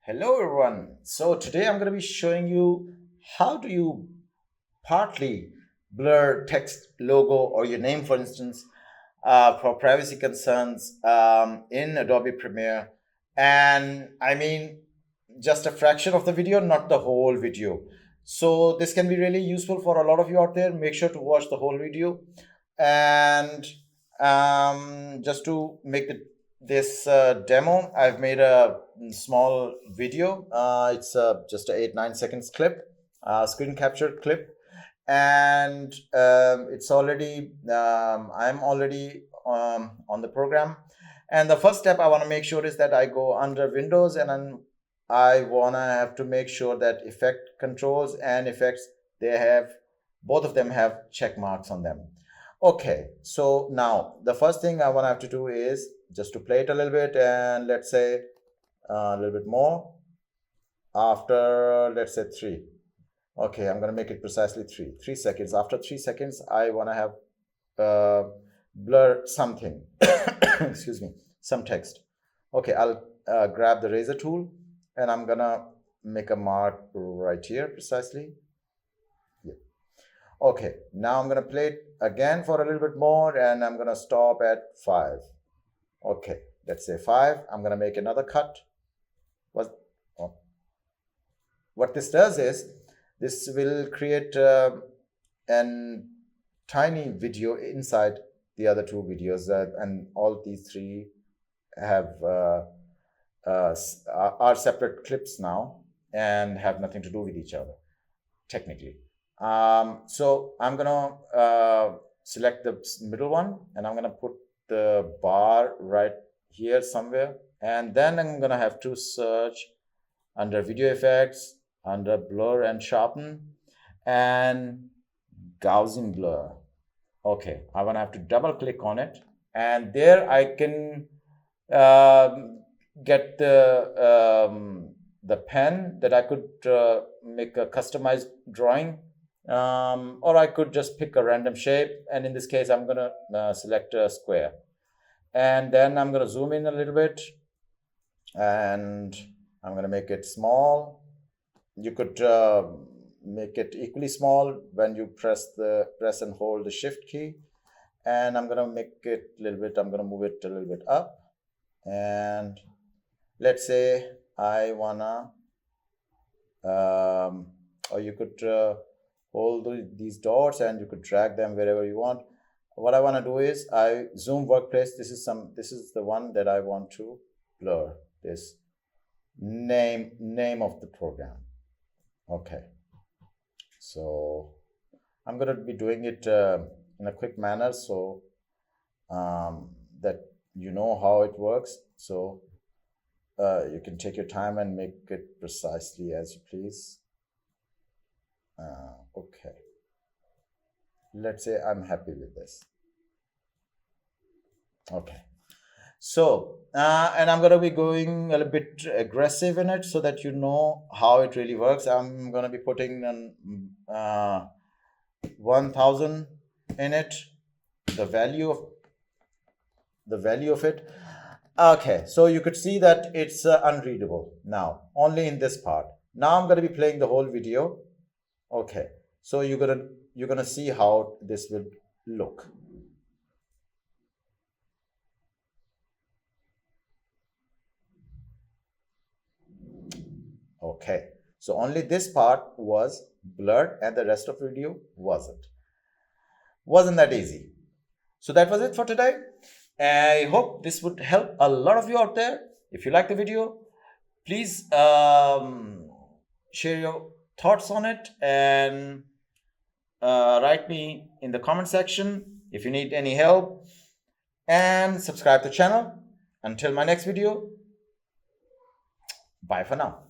Hello everyone. So today I'm going to be showing you how do you partly blur text, logo, or your name, for instance, for privacy concerns in Adobe Premiere. And I mean, just a fraction of the video, not the whole video. So this can be really useful for a lot of you out there. Make sure to watch the whole video. And just to make this demo, I've made a small video. It's just a 8-9 seconds clip, screen captured clip, and it's already I'm already on the program. And the first step I want to make sure is that I go under Windows, and then I want to have to make sure that effect controls and effects, they have, both of them have check marks on them. Okay, so now the first thing I want to have to do is just to play it a little bit, and let's say a little bit more after, let's say 3. Okay, I'm going to make it precisely 3 seconds. After 3 seconds, I want to have blur something. Excuse me, some text. Okay, I'll grab the razor tool, and I'm going to make a mark right here precisely. Yeah. Okay, now I'm going to play it again for a little bit more, and I'm going to stop at 5. Okay, let's say 5. I'm going to make another cut. What this does is, this will create an tiny video inside the other 2 videos, and all these 3 have are separate clips now and have nothing to do with each other technically. So I'm gonna select the middle one, and I'm gonna put the bar right here somewhere, and then I'm gonna have to search under video effects, under blur and sharpen, and Gaussian blur. Okay, I want to have to double click on it, and there I can get the pen that I could make a customized drawing, or I could just pick a random shape, and in this case I'm gonna select a square, and then I'm gonna zoom in a little bit, and I'm gonna make it small. You could make it equally small when you press and hold the shift key, and I'm gonna make it a little bit, I'm gonna move it a little bit up, and let's say I wanna or you could hold these dots, and you could drag them wherever you want. What I want to do is, I zoom workplace. This is the one that I want to blur, this name of the program. Okay, so I'm going to be doing it in a quick manner, so that you know how it works. So you can take your time and make it precisely as you please. Okay, let's say I'm happy with this. Okay, so and I'm going to be going a little bit aggressive in it, so that you know how it really works. I'm going to be putting an 1000 in it, the value of it. Okay, so you could see that it's unreadable now, only in this part. Now I'm going to be playing the whole video. Okay, so you're gonna see how this will look. Okay, so only this part was blurred, and the rest of the video wasn't that easy. So that was it for today. I hope this would help a lot of you out there. If you like the video, please share your thoughts on it, and write me in the comment section if you need any help, and subscribe to the channel. Until my next video, bye for now.